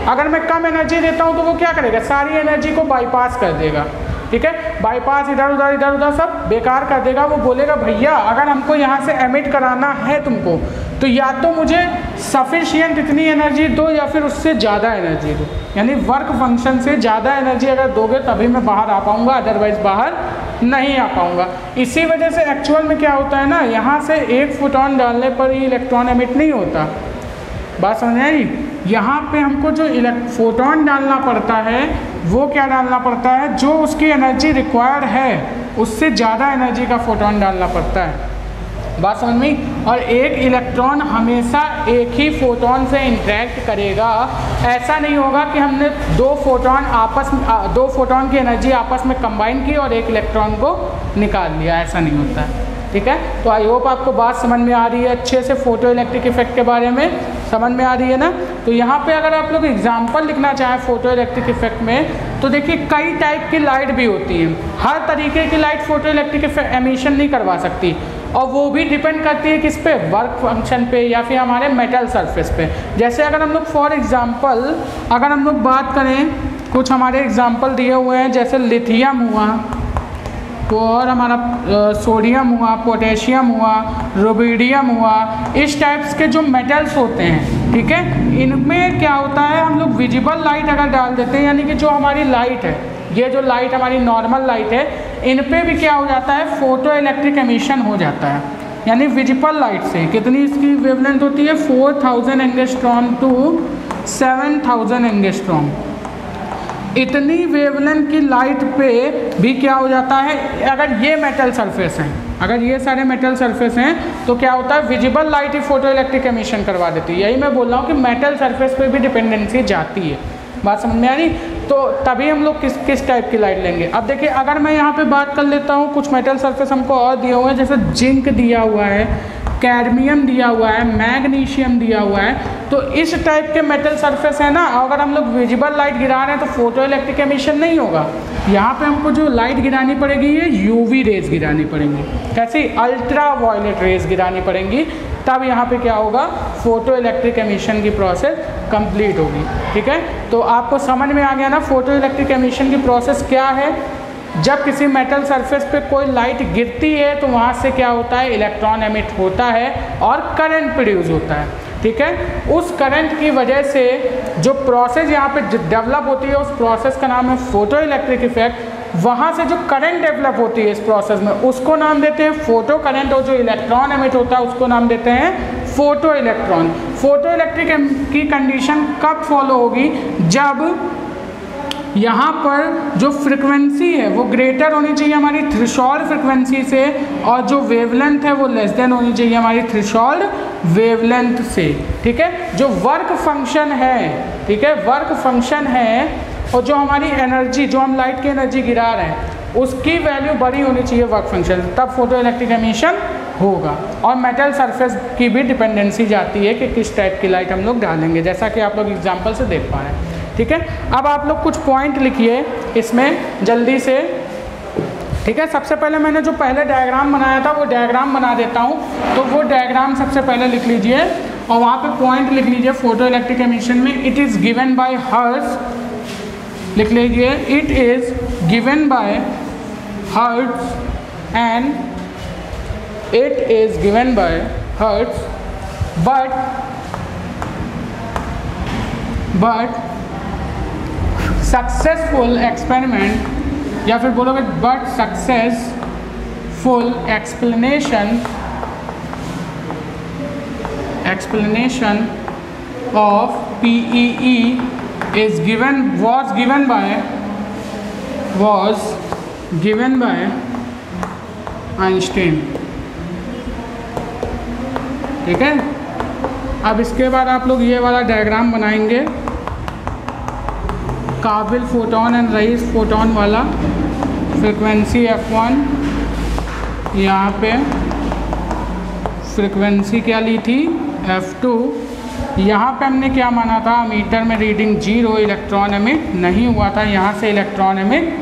अगर मैं कम एनर्जी देता हूँ तो वो क्या करेगा, सारी एनर्जी को बाईपास कर देगा, ठीक है, बाईपास इधर उधर सब बेकार कर देगा। वो बोलेगा भैया अगर हमको यहाँ से एमिट कराना है तुमको तो या तो मुझे सफिशिएंट इतनी एनर्जी दो या फिर उससे ज़्यादा एनर्जी दो, यानी वर्क फंक्शन से ज़्यादा एनर्जी अगर दोगे तभी मैं बाहर आ पाऊँगा, अदरवाइज बाहर नहीं आ पाऊँगा। इसी वजह से एक्चुअल में क्या होता है ना, यहाँ से एक फोटोन डालने पर ही इलेक्ट्रॉन एमिट नहीं होता। बात समझ आई? यहाँ पे हमको जो फोटोन डालना पड़ता है वो क्या डालना पड़ता है, जो उसकी एनर्जी रिक्वायर्ड है उससे ज़्यादा एनर्जी का फोटोन डालना पड़ता है। बात समझ में? और एक इलेक्ट्रॉन हमेशा एक ही फोटोन से इंटरेक्ट करेगा। ऐसा नहीं होगा कि हमने दो फोटोन की एनर्जी आपस में कंबाइन की और एक इलेक्ट्रॉन को निकाल लिया, ऐसा नहीं होता है, ठीक है। तो आई होप आपको बात समझ में आ रही है अच्छे से, फोटो इलेक्ट्रिक इफेक्ट के बारे में समझ में आ रही है ना। तो यहाँ पे अगर आप लोग एग्जांपल लिखना चाहें फोटो इलेक्ट्रिक इफेक्ट में तो देखिए कई टाइप की लाइट भी होती हैं, हर तरीके की लाइट फोटो इलेक्ट्रिक एमिशन नहीं करवा सकती, और वो भी डिपेंड करती है किस पे, वर्क फंक्शन पे या फिर हमारे मेटल सरफेस पे। जैसे अगर हम लोग फॉर एग्जांपल अगर हम लोग बात करें, कुछ हमारे एग्जांपल दिए हुए हैं, जैसे लिथियम हुआ, तो और हमारा सोडियम हुआ, पोटेशियम हुआ, रुबिडियम हुआ, इस टाइप्स के जो मेटल्स होते हैं, ठीक है, इनमें क्या होता है, हम लोग विजिबल लाइट अगर डाल देते हैं, यानी कि जो हमारी लाइट है, ये जो लाइट हमारी नॉर्मल लाइट है, इन पे भी क्या हो जाता है, फोटो इलेक्ट्रिक एमिशन हो जाता है। यानी विजिबल लाइट से कितनी इसकी वेवलेंथ होती है, 4000 एंगस्ट्रॉम टू 7000 एंगस्ट्रॉम, इतनी वेवलेंथ की लाइट पे भी क्या हो जाता है, अगर ये मेटल सरफेस हैं, अगर ये सारे मेटल सरफेस हैं तो क्या होता है, विजिबल लाइट ही फोटो इलेक्ट्रिक एमिशन करवा देती है। यही मैं बोल रहा हूँ कि मेटल सरफेस पे भी डिपेंडेंसी जाती है। बात समझ में आ रही? तो तभी हम लोग किस टाइप की लाइट लेंगे। अब देखिए अगर मैं यहाँ पे बात कर लेता हूँ, कुछ मेटल सरफेस हमको और दिए हुए हैं, जैसे जिंक दिया हुआ है, कैडमियम दिया हुआ है, मैग्नीशियम दिया हुआ है, तो इस टाइप के मेटल सरफेस है ना, अगर हम लोग विजिबल लाइट गिरा रहे हैं तो फोटो इलेक्ट्रिक एमिशन नहीं होगा। यहाँ पे हमको जो लाइट गिरानी पड़ेगी ये यूवी रेज गिरानी पड़ेंगी, कैसी, अल्ट्रा वायलेट रेज गिरानी पड़ेंगी, तब यहाँ पे क्या होगा, फोटो इलेक्ट्रिक एमिशन की प्रोसेस कंप्लीट होगी, ठीक है। तो आपको समझ में आ गया ना फोटो इलेक्ट्रिक एमिशन की प्रोसेस क्या है। जब किसी मेटल सरफेस पे कोई लाइट गिरती है तो वहाँ से क्या होता है, इलेक्ट्रॉन एमिट होता है और करंट प्रोड्यूस होता है, ठीक है। उस करंट की वजह से जो प्रोसेस यहाँ पे डेवलप होती है उस प्रोसेस का नाम है फोटो इलेक्ट्रिक इफेक्ट। वहाँ से जो करंट डेवलप होती है इस प्रोसेस में उसको नाम देते हैं फोटो करंट, और जो इलेक्ट्रॉन एमिट होता है उसको नाम देते हैं फोटो इलेक्ट्रॉन। फोटो इलेक्ट्रिक की कंडीशन कब फॉलो होगी, जब यहाँ पर जो फ्रिक्वेंसी है वो ग्रेटर होनी चाहिए हमारी थ्रेशोल्ड फ्रिक्वेंसी से, और जो वेवलेंथ है वो लेस देन होनी चाहिए हमारी थ्रेशोल्ड वेवलेंथ से, ठीक है। जो वर्क फंक्शन है, ठीक है, वर्क फंक्शन है, और जो हमारी एनर्जी, जो हम लाइट की एनर्जी गिरा रहे हैं उसकी वैल्यू बड़ी होनी चाहिए वर्क फंक्शन, तब फोटो इलेक्ट्रिक एमिशन होगा। और मेटल सरफेस की भी डिपेंडेंसी जाती है कि किस टाइप की लाइट हम लोग डालेंगे, जैसा कि आप लोग एग्जाम्पल से देख पा रहे हैं, ठीक है। अब आप लोग कुछ पॉइंट लिखिए इसमें जल्दी से, ठीक है। सबसे पहले मैंने जो पहले डायग्राम बनाया था वो डायग्राम बना देता हूँ, तो वो डायग्राम सबसे पहले लिख लीजिए और वहाँ पे पॉइंट लिख लीजिए फोटो इलेक्ट्रिक एमिशन में। It is given by hertz, लिख लीजिए, it is given by hertz and it is given by hertz but successful experiment, या फिर बोलोगे but successful explanation of PEE is was given by Einstein, ठीक है। अब इसके बाद आप लोग ये वाला डायग्राम बनाएंगे, काबिल फोटोन एंड रईस फोटोन वाला। फ्रिक्वेंसी F1, यहाँ पे फ्रिक्वेंसी क्या ली थी F2। यहाँ पे हमने क्या माना था, मीटर में रीडिंग 0, इलेक्ट्रॉन एमिट नहीं हुआ था, यहाँ से इलेक्ट्रॉन एमिट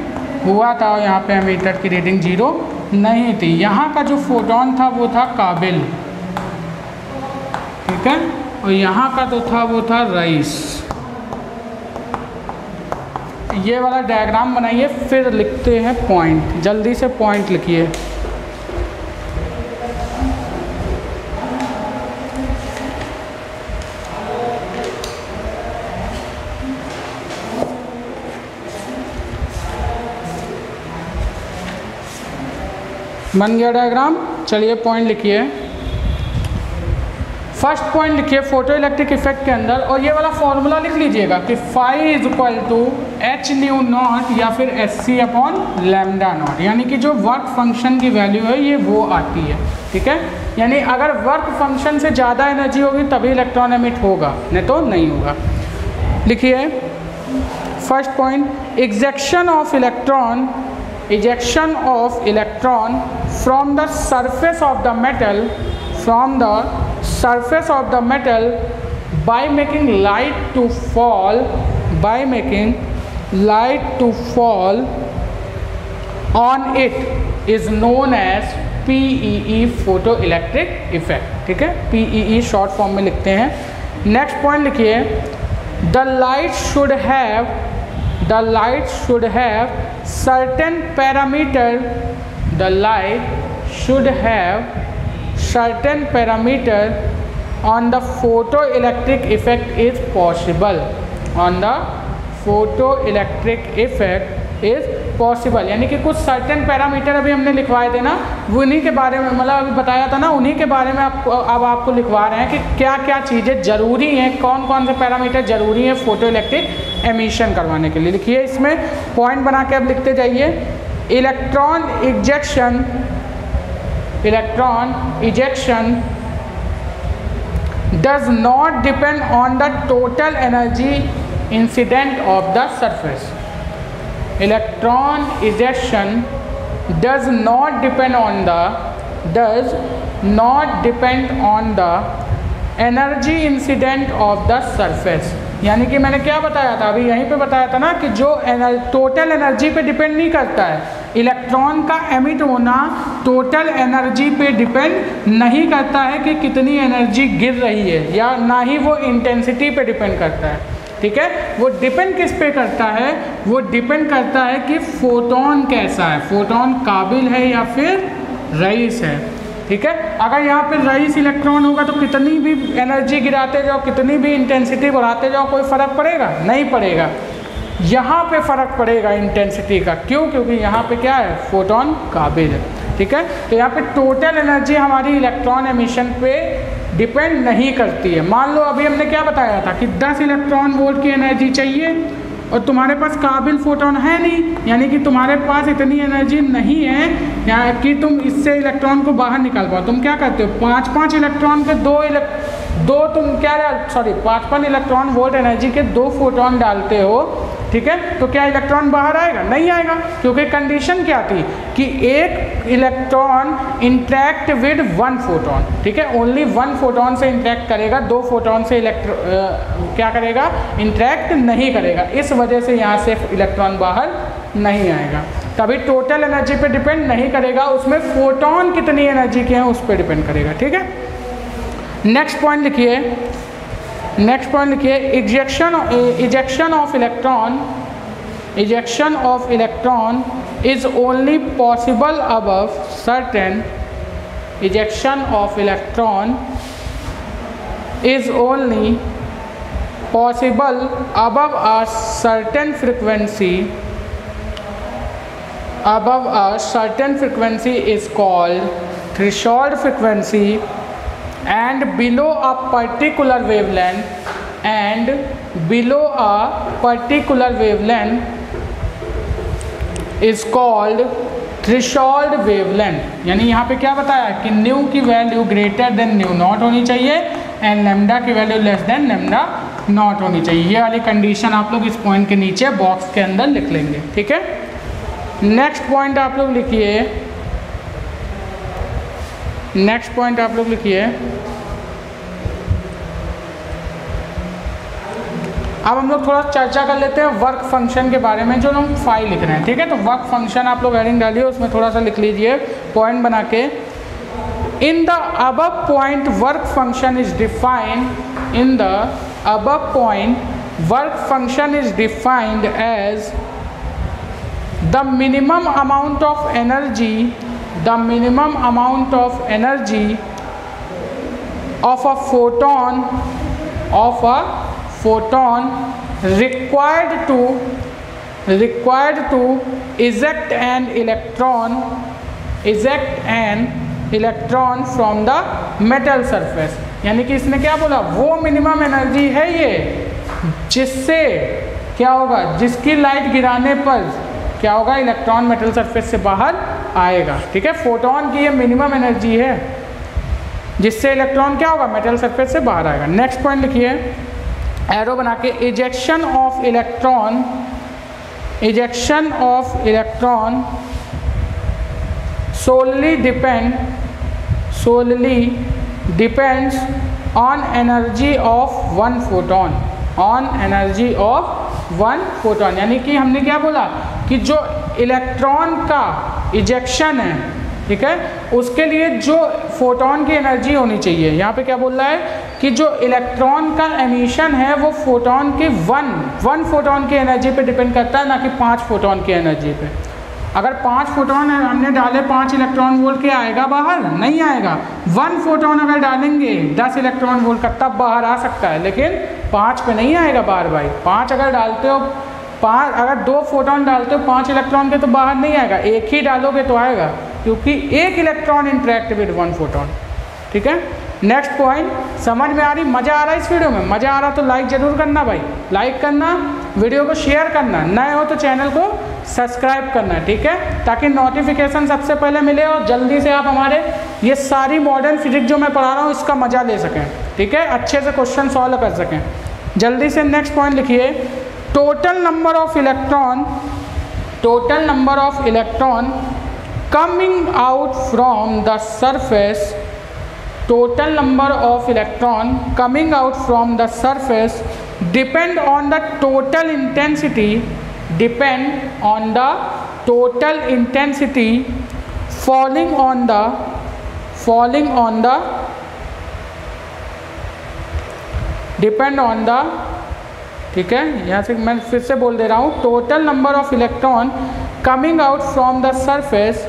हुआ था और यहाँ पे मीटर की रीडिंग 0 नहीं थी। यहाँ का जो फोटोन था वो था काबिल, ठीक है, और यहाँ का तो था वो था रईस। ये वाला डायग्राम बनाइए, फिर लिखते हैं पॉइंट। जल्दी से पॉइंट लिखिए। बन गया डायग्राम। चलिए पॉइंट लिखिए। फर्स्ट पॉइंट लिखिए फोटो इलेक्ट्रिक इफेक्ट के अंदर, और ये वाला फॉर्मूला लिख लीजिएगा कि phi is equal to H nu naught या फिर S C upon lambda naught, यानी कि जो वर्क फंक्शन की वैल्यू है ये वो आती है, ठीक है। यानी अगर वर्क फंक्शन से ज़्यादा एनर्जी होगी तभी इलेक्ट्रॉन एमिट होगा, नहीं तो नहीं होगा। लिखिए first point, ejection of electron from the surface of the metal by making light to fall on it is known as PEE photoelectric effect, ठीक है। PEE शॉर्ट फॉर्म में लिखते हैं। नेक्स्ट पॉइंट लिखिए, the light should have certain parameter on the photoelectric effect is possible, यानी कि कुछ certain parameter अभी हमने लिखवाए थे ना, वो उन्हीं के बारे में, मतलब अभी बताया था ना, उन्हीं के बारे में अब आपको लिखवा रहे हैं कि क्या क्या चीज़ें ज़रूरी हैं, कौन कौन से पैरामीटर ज़रूरी हैं फोटो इलेक्ट्रिक एमिशन करवाने के लिए। लिखिए इसमें पॉइंट बना के अब लिखते जाइए। Electron ejection does not depend on the total energy incident of the surface. Electron ejection does not depend on the energy incident of the surface. यानी कि मैंने क्या बताया था, अभी यहीं पे बताया था ना कि जो टोटल एनर्जी पे डिपेंड नहीं करता है, इलेक्ट्रॉन का एमिट होना टोटल एनर्जी पे डिपेंड नहीं करता है कि कितनी एनर्जी गिर रही है, या ना ही वो इंटेंसिटी पे डिपेंड करता है, ठीक है। वो डिपेंड किस पे करता है, वो डिपेंड करता है कि फोटोन कैसा है, फोटोन काबिल है या फिर रईस है, ठीक है। अगर यहाँ पे रईस इलेक्ट्रॉन होगा तो कितनी भी एनर्जी गिराते जाओ, कितनी भी इंटेंसिटी बढ़ाते जाओ, कोई फ़र्क पड़ेगा? नहीं पड़ेगा। यहाँ पे फ़र्क पड़ेगा इंटेंसिटी का, क्यों? क्योंकि यहाँ पे क्या है, फोटोन काबिल है, ठीक है। तो यहाँ पे टोटल एनर्जी हमारी इलेक्ट्रॉन एमिशन पे डिपेंड नहीं करती है। मान लो अभी हमने क्या बताया था कि 10 इलेक्ट्रॉन वोल्ट की एनर्जी चाहिए और तुम्हारे पास काबिल फोटोन है नहीं, यानी कि तुम्हारे पास इतनी एनर्जी नहीं है या कि तुम इससे इलेक्ट्रॉन को बाहर निकाल पाओ। तुम क्या करते हो, 5-5 इलेक्ट्रॉन के 5 इलेक्ट्रॉन वोल्ट एनर्जी के 2 फोटोन डालते हो, ठीक है। तो क्या इलेक्ट्रॉन बाहर आएगा? नहीं आएगा, क्योंकि कंडीशन क्या थी कि एक इलेक्ट्रॉन इंटरेक्ट विद 1 फोटोन, ठीक है। ओनली 1 फोटोन से इंटरेक्ट करेगा, 2 फोटोन से क्या करेगा, इंटरेक्ट नहीं करेगा। इस वजह से यहाँ से इलेक्ट्रॉन बाहर नहीं आएगा। तभी टोटल एनर्जी पे डिपेंड नहीं करेगा, उसमें फोटोन कितनी एनर्जी के हैं उस पर डिपेंड करेगा, ठीक है। नेक्स्ट पॉइंट लिखिए, ejection of electron is only possible above certain ejection of electron is only possible above a certain frequency is called threshold frequency, and below a particular wavelength is called threshold wavelength. यानी यहाँ पे क्या बताया कि new की value greater than new not होनी चाहिए and lambda की value less than lambda naught होनी चाहिए। ये वाली कंडीशन आप लोग इस पॉइंट के नीचे बॉक्स के अंदर लिख लेंगे, ठीक है। नेक्स्ट पॉइंट आप लोग लिखिए, नेक्स्ट पॉइंट आप लोग लिखिए, अब हम लोग थोड़ा चर्चा कर लेते हैं वर्क फंक्शन के बारे में जो हम फाइल लिख रहे हैं, ठीक है। तो वर्क फंक्शन आप लोग हेडिंग डालिए, उसमें थोड़ा सा लिख लीजिए पॉइंट बना के। In the above point work function is defined, in the above point work function is defined as the minimum amount of energy, the minimum amount of energy of a photon, of a photon required to eject an electron, eject an electron from the metal surface। यानी कि इसने क्या बोला, वो minimum energy है ये जिससे क्या होगा, जिसकी लाइट गिराने पर क्या होगा, इलेक्ट्रॉन मेटल सरफेस से बाहर आएगा, ठीक है। फोटोन की ये मिनिमम एनर्जी है जिससे इलेक्ट्रॉन क्या होगा, मेटल सरफेस से बाहर आएगा। नेक्स्ट पॉइंट लिखिए एरो बना के, ejection of electron, ejection of electron solely depends on energy of one photon, on energy of one photon। यानी कि हमने क्या बोला कि जो इलेक्ट्रॉन का इजेक्शन है, ठीक है, उसके लिए जो फोटोन की एनर्जी होनी चाहिए। यहाँ पे क्या बोल रहा है कि जो इलेक्ट्रॉन का एमिशन है वो फोटोन के वन फोटोन की एनर्जी पे डिपेंड करता है, ना कि 5 फोटोन की एनर्जी पे। अगर 5 फोटोन हमने डाले 5 इलेक्ट्रॉन वोल्ट के आएगा बाहर, नहीं आएगा। 1 फोटोन अगर डालेंगे 10 इलेक्ट्रॉन वोल्ट का तब बाहर आ सकता है, लेकिन 5 पे नहीं आएगा बाहर भाई। 5 अगर डालते हो, 5 अगर 2 फोटोन डालते हो 5 इलेक्ट्रॉन के तो बाहर नहीं आएगा, एक ही डालोगे तो आएगा, क्योंकि एक इलेक्ट्रॉन इंटरेक्ट विद 1 फोटोन, ठीक है। नेक्स्ट पॉइंट समझ में आ रही, मज़ा आ रहा है इस वीडियो में? मज़ा आ रहा तो लाइक ज़रूर करना भाई, लाइक करना, वीडियो को शेयर करना, नए हो तो चैनल को सब्सक्राइब करना, ठीक है, ताकि नोटिफिकेशन सबसे पहले मिले और जल्दी से आप हमारे ये सारी मॉडर्न फिजिक्स जो मैं पढ़ा रहा हूँ इसका मज़ा ले सकें, ठीक है, अच्छे से क्वेश्चन सॉल्व कर सकें जल्दी से। नेक्स्ट पॉइंट लिखिए, total number of electron, total number of electron coming out from the surface, total number of electron coming out from the surface depend on the total intensity, depend on the total intensity falling on the depend on the, ठीक है, यहाँ से मैं फिर से बोल दे रहा हूँ, total number of electron coming out from the surface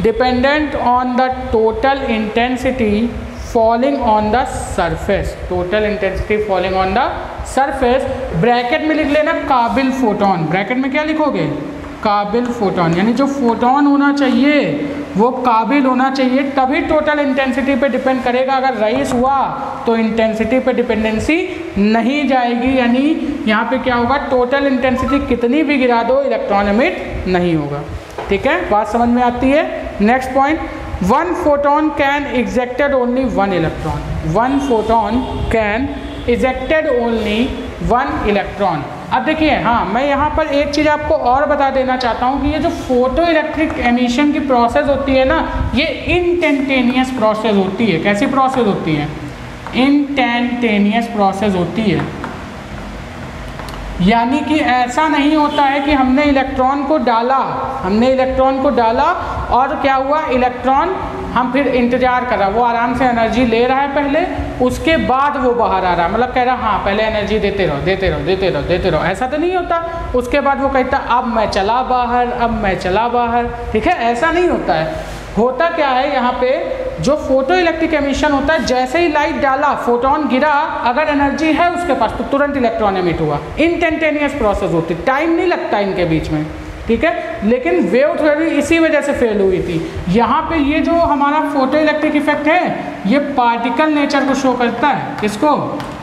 dependent on the total intensity falling on the surface, total intensity falling on the surface। Bracket में लिख लेना काबिल फोटोन, ब्रैकेट में क्या लिखोगे, काबिल फोटोन, यानी जो फोटोन होना चाहिए वो काबिल होना चाहिए, तभी टोटल इंटेंसिटी पे डिपेंड करेगा। अगर रईस हुआ तो इंटेंसिटी पे डिपेंडेंसी नहीं जाएगी, यानी यहाँ पे क्या होगा, टोटल इंटेंसिटी कितनी भी गिरा दो इलेक्ट्रॉन एमिट नहीं होगा, ठीक है, बात समझ में आती है। Next point, 1 photon can ejected only 1 electron, 1 photon can ejected only 1 electron. अब देखिए, हाँ मैं यहाँ पर एक चीज़ आपको और बता देना चाहता हूँ कि ये जो फोटो इलेक्ट्रिक एमिशन की प्रोसेस होती है ना, ये इंस्टेंटेनियस प्रोसेस होती है। कैसी प्रोसेस होती है? इंस्टेंटेनियस प्रोसेस होती है, यानी कि ऐसा नहीं होता है कि हमने इलेक्ट्रॉन को डाला और क्या हुआ, इलेक्ट्रॉन हम फिर इंतज़ार कर रहा है, वो आराम से एनर्जी ले रहा है पहले, उसके बाद वो बाहर आ रहा है, मतलब कह रहा है हाँ पहले एनर्जी देते रहो, ऐसा तो नहीं होता। उसके बाद वो कहता अब मैं चला बाहर, ठीक है, ऐसा नहीं होता है। होता क्या है, यहाँ पे जो फोटो इलेक्ट्रिक एमिशन होता है, जैसे ही लाइट डाला, फोटोन गिरा, अगर एनर्जी है उसके पास तो तुरंत इलेक्ट्रॉन एमिट हुआ। इंस्टेंटेनियस प्रोसेस होती, टाइम नहीं लगता इनके बीच में, ठीक है। लेकिन वेव थ्योरी इसी वजह से फेल हुई थी। यहाँ पे ये जो हमारा फोटो इलेक्ट्रिक इफेक्ट है, ये पार्टिकल नेचर को शो करता है, इसको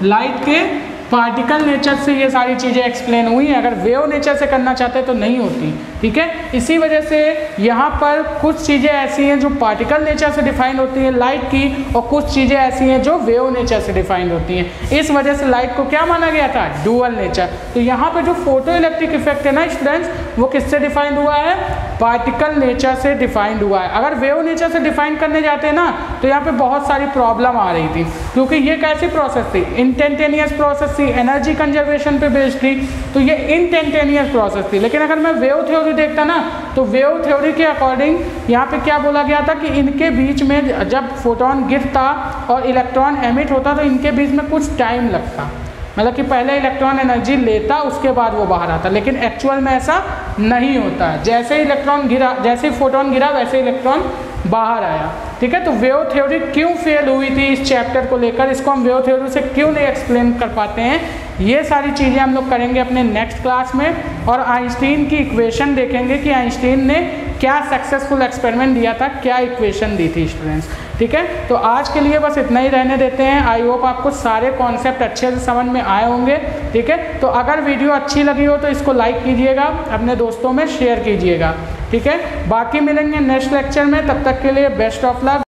लाइट के पार्टिकल नेचर से ये सारी चीज़ें एक्सप्लेन हुई हैं। अगर वेव नेचर से करना चाहते तो नहीं होती। ठीक है। इसी वजह से यहाँ पर कुछ चीज़ें ऐसी हैं जो पार्टिकल नेचर से डिफाइंड होती हैं लाइट की, और कुछ चीज़ें ऐसी हैं जो वेव नेचर से डिफाइंड होती हैं। इस वजह से लाइट को क्या माना गया था, डुअल नेचर। तो यहाँ पे जो फोटो इलेक्ट्रिक इफेक्ट है ना स्टूडेंट्स, वो किससे डिफाइंड हुआ है, पार्टिकल नेचर से डिफाइंड हुआ है। अगर वेव नेचर से डिफाइन करने जाते हैं ना तो यहाँ पे बहुत सारी प्रॉब्लम आ रही थी, क्योंकि ये कैसी प्रोसेस थी, इंस्टेंटेनियस प्रोसेस थी, एनर्जी कंजर्वेशन पे बेस्ड थी, तो ये इंस्टेंटेनियस प्रोसेस थी। लेकिन अगर मैं वेव थ्योरी देखता ना तो वेव थ्योरी के अकॉर्डिंग यहाँ पे क्या बोला गया था कि इनके बीच में जब फोटोन गिरता और इलेक्ट्रॉन एमिट होता तो इनके बीच में कुछ टाइम लगता, मतलब कि पहले इलेक्ट्रॉन एनर्जी लेता उसके बाद वो बाहर आता, लेकिन एक्चुअल में ऐसा नहीं होता है। जैसे ही इलेक्ट्रॉन गिरा, जैसे ही फोटोन गिरा वैसे इलेक्ट्रॉन बाहर आया, ठीक है। तो वेव थ्योरी क्यों फेल हुई थी इस चैप्टर को लेकर, इसको हम वेव थ्योरी से क्यों नहीं एक्सप्लेन कर पाते हैं, ये सारी चीज़ें हम लोग करेंगे अपने नेक्स्ट क्लास में। और आइंस्टीन की इक्वेशन देखेंगे कि आइंस्टीन ने क्या सक्सेसफुल एक्सपेरिमेंट दिया था, क्या इक्वेशन दी थी स्टूडेंट्स, ठीक है। तो आज के लिए बस इतना ही रहने देते हैं। आई होप आपको सारे कॉन्सेप्ट अच्छे से समझ में आए होंगे, ठीक है। तो अगर वीडियो अच्छी लगी हो तो इसको लाइक कीजिएगा, अपने दोस्तों में शेयर कीजिएगा, ठीक है। बाकी मिलेंगे नेक्स्ट लेक्चर में, तब तक के लिए बेस्ट ऑफ लक।